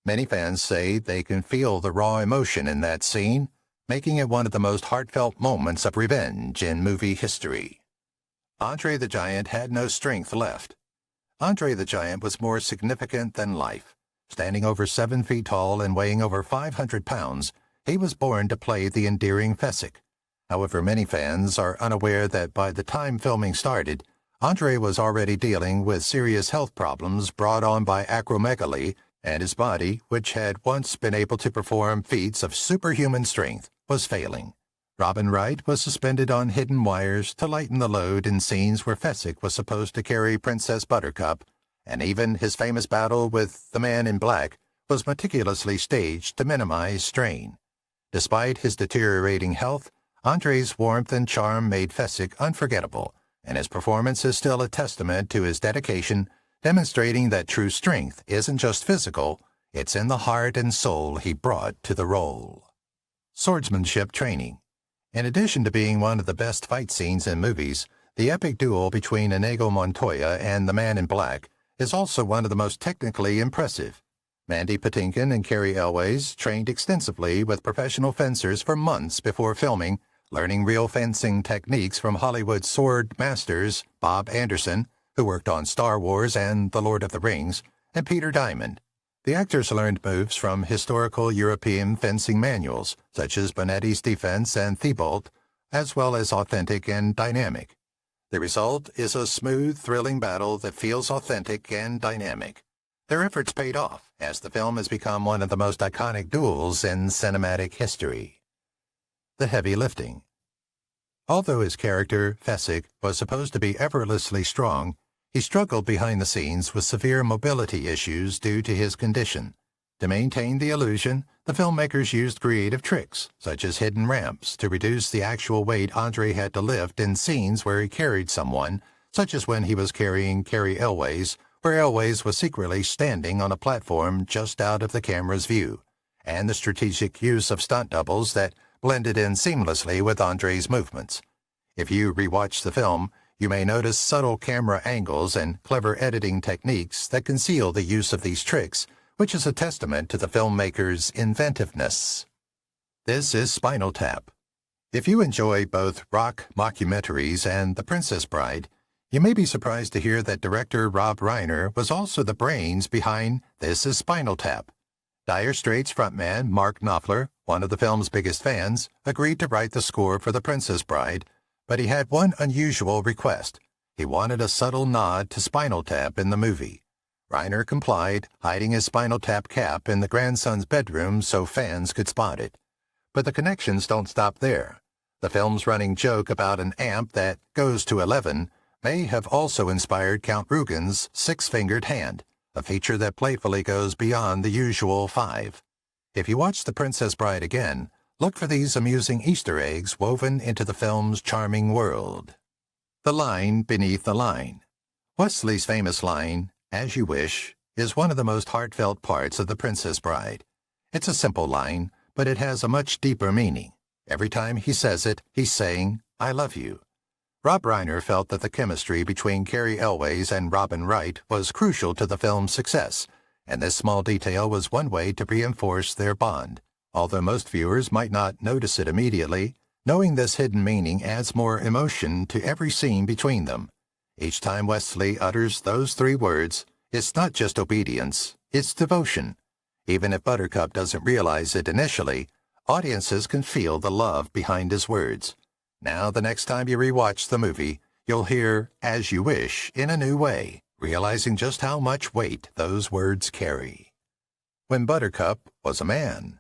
Many fans say they can feel the raw emotion in that scene, making it one of the most heartfelt moments of revenge in movie history. Andre the Giant had no strength left. Andre the Giant was more significant than life. Standing over 7 feet tall and weighing over 500 pounds, he was born to play the endearing Fezzik. However, many fans are unaware that by the time filming started, Andre was already dealing with serious health problems brought on by acromegaly, and his body, which had once been able to perform feats of superhuman strength, was failing. Robin Wright was suspended on hidden wires to lighten the load in scenes where Fezzik was supposed to carry Princess Buttercup, and even his famous battle with the Man in Black was meticulously staged to minimize strain. Despite his deteriorating health, Andre's warmth and charm made Fezzik unforgettable, and his performance is still a testament to his dedication, demonstrating that true strength isn't just physical, it's in the heart and soul he brought to the role. Swordsmanship training. In addition to being one of the best fight scenes in movies, the epic duel between Inigo Montoya and the Man in Black is also one of the most technically impressive. Mandy Patinkin and Cary Elwes trained extensively with professional fencers for months before filming, learning real fencing techniques from Hollywood sword masters Bob Anderson, who worked on Star Wars and The Lord of the Rings, and Peter Diamond. The actors learned moves from historical European fencing manuals, such as Bonetti's Defense and Thibault, as well as authentic and dynamic. The result is a smooth, thrilling battle that feels authentic and dynamic. Their efforts paid off, as the film has become one of the most iconic duels in cinematic history. The heavy lifting. Although his character, Fezzik, was supposed to be effortlessly strong, he struggled behind the scenes with severe mobility issues due to his condition. To maintain the illusion, the filmmakers used creative tricks, such as hidden ramps, to reduce the actual weight Andre had to lift in scenes where he carried someone, such as when he was carrying Cary Elwes, where Elwes was secretly standing on a platform just out of the camera's view, and the strategic use of stunt doubles that blended in seamlessly with Andre's movements. If you rewatch the film, you may notice subtle camera angles and clever editing techniques that conceal the use of these tricks, which is a testament to the filmmaker's inventiveness. This is Spinal Tap. If you enjoy both rock mockumentaries and The Princess Bride, you may be surprised to hear that director Rob Reiner was also the brains behind This is Spinal Tap. Dire Straits frontman Mark Knopfler, one of the film's biggest fans, agreed to write the score for The Princess Bride, but he had one unusual request. He wanted a subtle nod to Spinal Tap in the movie. Reiner complied, hiding his Spinal Tap cap in the grandson's bedroom so fans could spot it. But the connections don't stop there. The film's running joke about an amp that goes to 11 may have also inspired Count Rugen's six-fingered hand, a feature that playfully goes beyond the usual 5. If you watch The Princess Bride again, look for these amusing Easter eggs woven into the film's charming world. The line beneath the line. Wesley's famous line, "As you wish," is one of the most heartfelt parts of The Princess Bride. It's a simple line, but it has a much deeper meaning. Every time he says it, he's saying, "I love you." Rob Reiner felt that the chemistry between Cary Elwes and Robin Wright was crucial to the film's success, and this small detail was one way to reinforce their bond. Although most viewers might not notice it immediately, knowing this hidden meaning adds more emotion to every scene between them. Each time Wesley utters those 3 words, it's not just obedience, it's devotion. Even if Buttercup doesn't realize it initially, audiences can feel the love behind his words. Now, the next time you rewatch the movie, you'll hear "As you wish" in a new way, realizing just how much weight those words carry. When Buttercup was a man.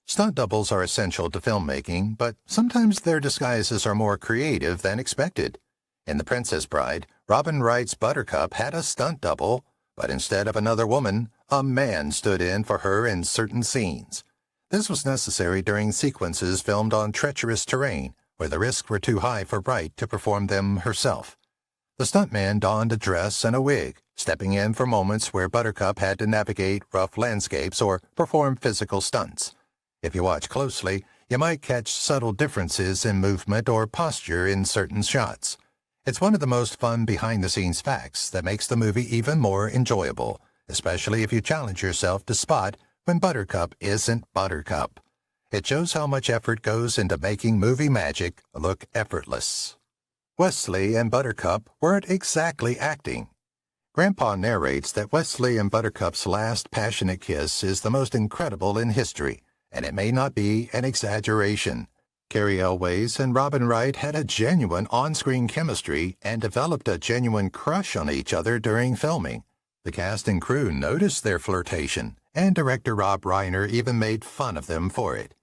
Stunt doubles are essential to filmmaking, but sometimes their disguises are more creative than expected. In The Princess Bride, Robin Wright's Buttercup had a stunt double, but instead of another woman, a man stood in for her in certain scenes. This was necessary during sequences filmed on treacherous terrain, where the risks were too high for Wright to perform them herself. The stuntman donned a dress and a wig, stepping in for moments where Buttercup had to navigate rough landscapes or perform physical stunts. If you watch closely, you might catch subtle differences in movement or posture in certain shots. It's one of the most fun behind-the-scenes facts that makes the movie even more enjoyable, especially if you challenge yourself to spot when Buttercup isn't Buttercup. It shows how much effort goes into making movie magic look effortless. Wesley and Buttercup weren't exactly acting. Grandpa narrates that Wesley and Buttercup's last passionate kiss is the most incredible in history, and it may not be an exaggeration. Cary Elwes and Robin Wright had a genuine on-screen chemistry and developed a genuine crush on each other during filming. The cast and crew noticed their flirtation, and director Rob Reiner even made fun of them for it.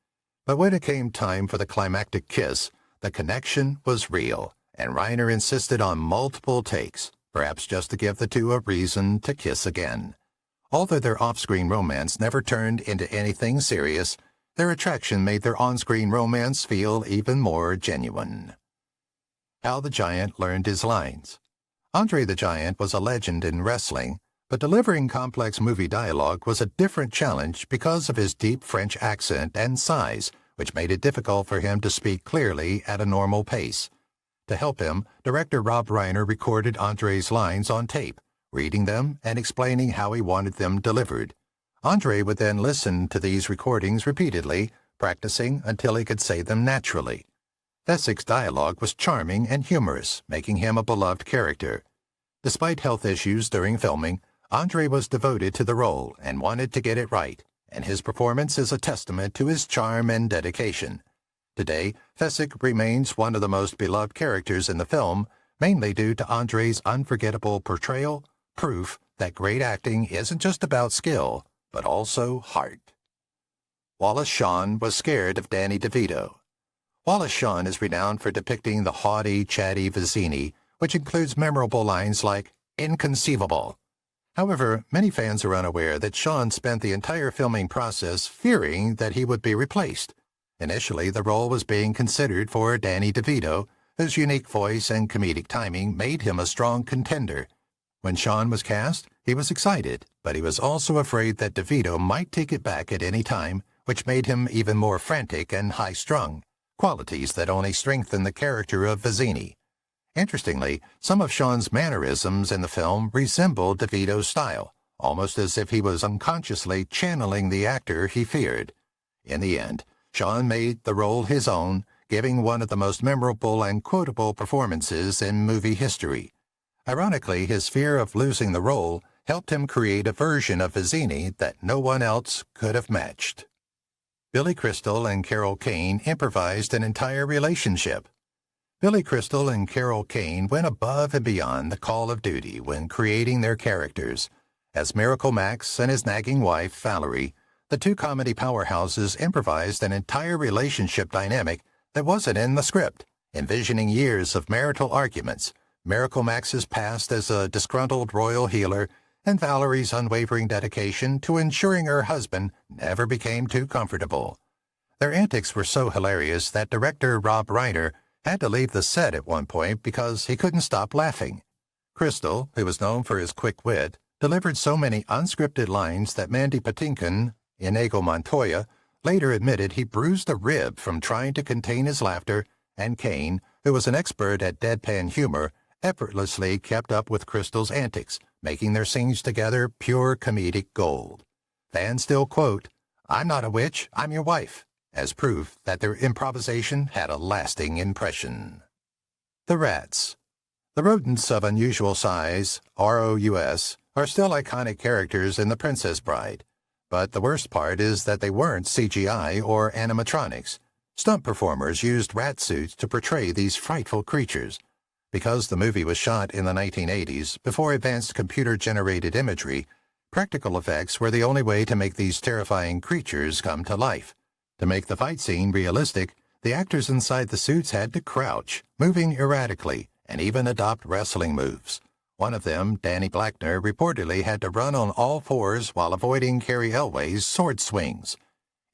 But when it came time for the climactic kiss, the connection was real, and Reiner insisted on multiple takes, perhaps just to give the two a reason to kiss again. Although their off-screen romance never turned into anything serious, their attraction made their on-screen romance feel even more genuine. How the Giant learned his lines. Andre the Giant was a legend in wrestling, but delivering complex movie dialogue was a different challenge because of his deep French accent and size, which made it difficult for him to speak clearly at a normal pace. To help him, director Rob Reiner recorded Andre's lines on tape, reading them and explaining how he wanted them delivered. Andre would then listen to these recordings repeatedly, practicing until he could say them naturally. Fezzik's dialogue was charming and humorous, making him a beloved character. Despite health issues during filming, Andre was devoted to the role and wanted to get it right, and his performance is a testament to his charm and dedication. Today, Fezzik remains one of the most beloved characters in the film, mainly due to Andre's unforgettable portrayal, proof that great acting isn't just about skill, but also heart. Wallace Shawn was scared of Danny DeVito. Wallace Shawn is renowned for depicting the haughty, chatty Vizzini, which includes memorable lines like, "Inconceivable." However, many fans are unaware that Shawn spent the entire filming process fearing that he would be replaced. Initially, the role was being considered for Danny DeVito, whose unique voice and comedic timing made him a strong contender. When Shawn was cast, he was excited, but he was also afraid that DeVito might take it back at any time, which made him even more frantic and high-strung, qualities that only strengthened the character of Vizzini. Interestingly, some of Shawn's mannerisms in the film resembled DeVito's style, almost as if he was unconsciously channeling the actor he feared. In the end, Shawn made the role his own, giving one of the most memorable and quotable performances in movie history. Ironically, his fear of losing the role helped him create a version of Vizzini that no one else could have matched. Billy Crystal and Carol Kane improvised an entire relationship. Billy Crystal and Carol Kane went above and beyond the call of duty when creating their characters. As Miracle Max and his nagging wife, Valerie, the two comedy powerhouses improvised an entire relationship dynamic that wasn't in the script, envisioning years of marital arguments, Miracle Max's past as a disgruntled royal healer, and Valerie's unwavering dedication to ensuring her husband never became too comfortable. Their antics were so hilarious that director Rob Reiner had to leave the set at one point because he couldn't stop laughing. Crystal, who was known for his quick wit, delivered so many unscripted lines that Mandy Patinkin, Inigo Montoya, later admitted he bruised a rib from trying to contain his laughter, and Kane, who was an expert at deadpan humor, effortlessly kept up with Crystal's antics, making their scenes together pure comedic gold. Fans still quote, "I'm not a witch, I'm your wife," as proof that their improvisation had a lasting impression. The Rats. The rodents of unusual size, ROUS, are still iconic characters in The Princess Bride. But the worst part is that they weren't CGI or animatronics. Stunt performers used rat suits to portray these frightful creatures. Because the movie was shot in the 1980s, before advanced computer-generated imagery, practical effects were the only way to make these terrifying creatures come to life. To make the fight scene realistic, the actors inside the suits had to crouch, moving erratically, and even adopt wrestling moves. One of them, Danny Blackner, reportedly had to run on all fours while avoiding Cary Elwes' sword swings.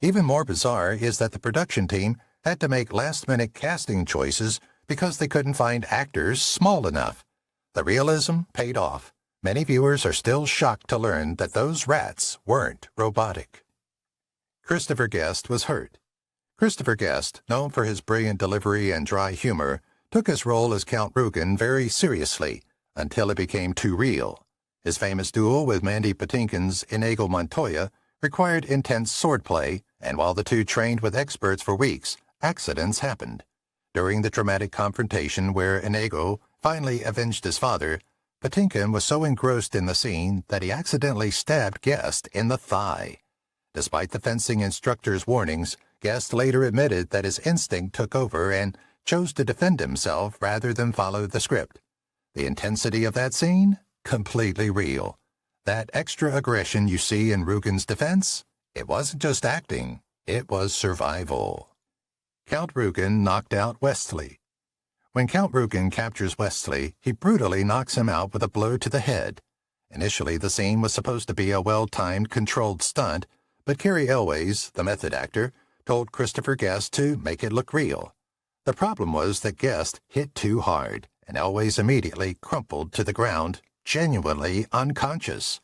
Even more bizarre is that the production team had to make last-minute casting choices because they couldn't find actors small enough. The realism paid off. Many viewers are still shocked to learn that those rats weren't robotic. Christopher Guest was hurt. Christopher Guest, known for his brilliant delivery and dry humor, took his role as Count Rugen very seriously until it became too real. His famous duel with Mandy Patinkin's Inigo Montoya required intense swordplay, and while the two trained with experts for weeks, accidents happened. During the dramatic confrontation where Inigo finally avenged his father, Patinkin was so engrossed in the scene that he accidentally stabbed Guest in the thigh. Despite the fencing instructor's warnings, Guest later admitted that his instinct took over and chose to defend himself rather than follow the script. The intensity of that scene? Completely real. That extra aggression you see in Rugen's defense? It wasn't just acting, it was survival. Count Rugen knocked out Wesley. When Count Rugen captures Wesley, he brutally knocks him out with a blow to the head. Initially, the scene was supposed to be a well-timed, controlled stunt, but Cary Elwes, the method actor, told Christopher Guest to make it look real. The problem was that Guest hit too hard, and Elwes immediately crumpled to the ground, genuinely unconscious.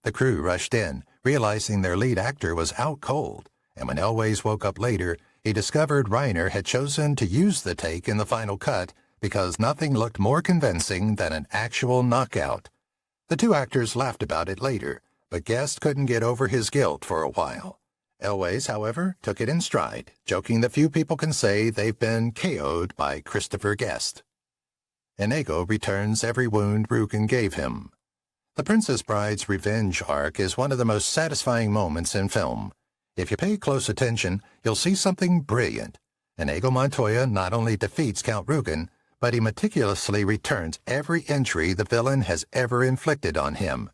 The crew rushed in, realizing their lead actor was out cold, and when Elwes woke up later, he discovered Reiner had chosen to use the take in the final cut because nothing looked more convincing than an actual knockout. The two actors laughed about it later, but Guest couldn't get over his guilt for a while. Elwes, however, took it in stride, joking that few people can say they've been KO'd by Christopher Guest. Inigo returns every wound Rugen gave him. The Princess Bride's revenge arc is one of the most satisfying moments in film. If you pay close attention, you'll see something brilliant. Inigo Montoya not only defeats Count Rugen, but he meticulously returns every injury the villain has ever inflicted on him.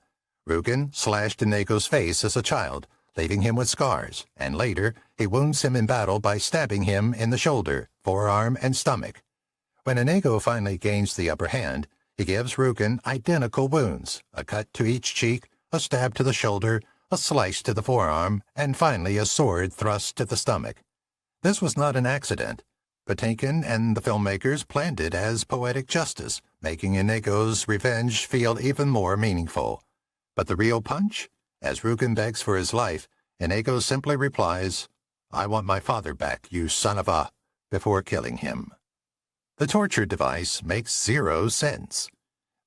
Rugen slashed Inigo's face as a child, leaving him with scars, and later he wounds him in battle by stabbing him in the shoulder, forearm, and stomach. When Inigo finally gains the upper hand, he gives Rugen identical wounds, a cut to each cheek, a stab to the shoulder, a slice to the forearm, and finally a sword thrust to the stomach. This was not an accident. Patinkin and the filmmakers planned it as poetic justice, making Inigo's revenge feel even more meaningful. But the real punch? As Rugen begs for his life, Inigo simply replies, "I want my father back, you son of a," before killing him. The torture device makes zero sense.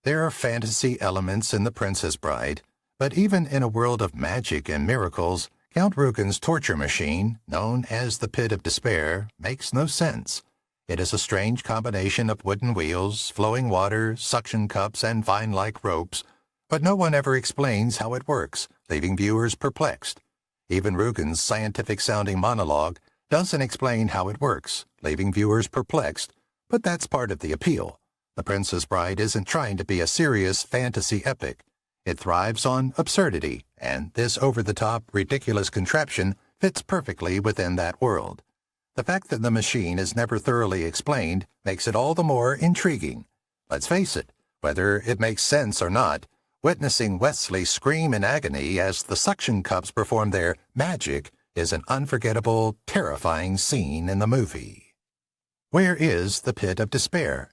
There are fantasy elements in The Princess Bride, but even in a world of magic and miracles, Count Rugen's torture machine, known as the Pit of Despair, makes no sense. It is a strange combination of wooden wheels, flowing water, suction cups, and vine-like ropes, but no one ever explains how it works, leaving viewers perplexed. Even Rugen's scientific-sounding monologue doesn't explain how it works, leaving viewers perplexed, but that's part of the appeal. The Princess Bride isn't trying to be a serious fantasy epic. It thrives on absurdity, and this over-the-top, ridiculous contraption fits perfectly within that world. The fact that the machine is never thoroughly explained makes it all the more intriguing. Let's face it, whether it makes sense or not, witnessing Wesley scream in agony as the suction cups perform their magic is an unforgettable, terrifying scene in the movie. Where is the Pit of Despair?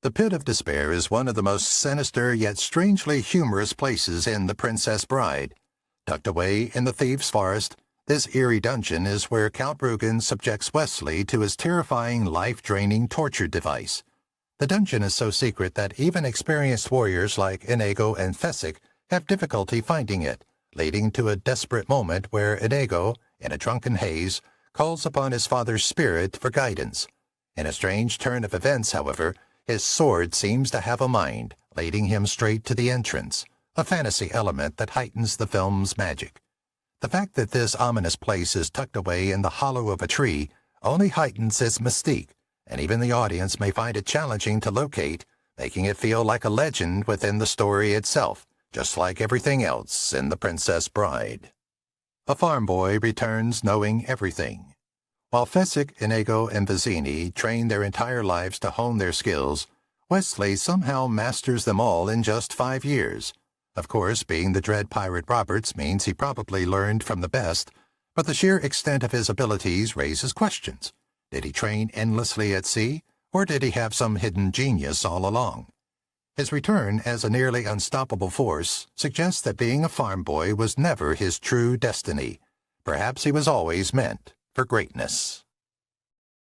The Pit of Despair is one of the most sinister yet strangely humorous places in The Princess Bride. Tucked away in the Thieves' Forest, this eerie dungeon is where Count Rugen subjects Wesley to his terrifying, life-draining torture device. The dungeon is so secret that even experienced warriors like Inigo and Fezzik have difficulty finding it, leading to a desperate moment where Inigo, in a drunken haze, calls upon his father's spirit for guidance. In a strange turn of events, however, his sword seems to have a mind, leading him straight to the entrance, a fantasy element that heightens the film's magic. The fact that this ominous place is tucked away in the hollow of a tree only heightens its mystique, and even the audience may find it challenging to locate, making it feel like a legend within the story itself, just like everything else in The Princess Bride. A farm boy returns knowing everything. While Fezzik, Inigo, and Vizzini train their entire lives to hone their skills, Wesley somehow masters them all in just 5 years. Of course, being the dread pirate Roberts means he probably learned from the best, but the sheer extent of his abilities raises questions. Did he train endlessly at sea, or did he have some hidden genius all along? His return as a nearly unstoppable force suggests that being a farm boy was never his true destiny. Perhaps he was always meant for greatness.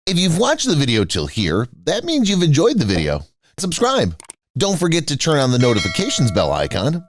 If you've watched the video till here, that means you've enjoyed the video. Subscribe. Don't forget to turn on the notifications bell icon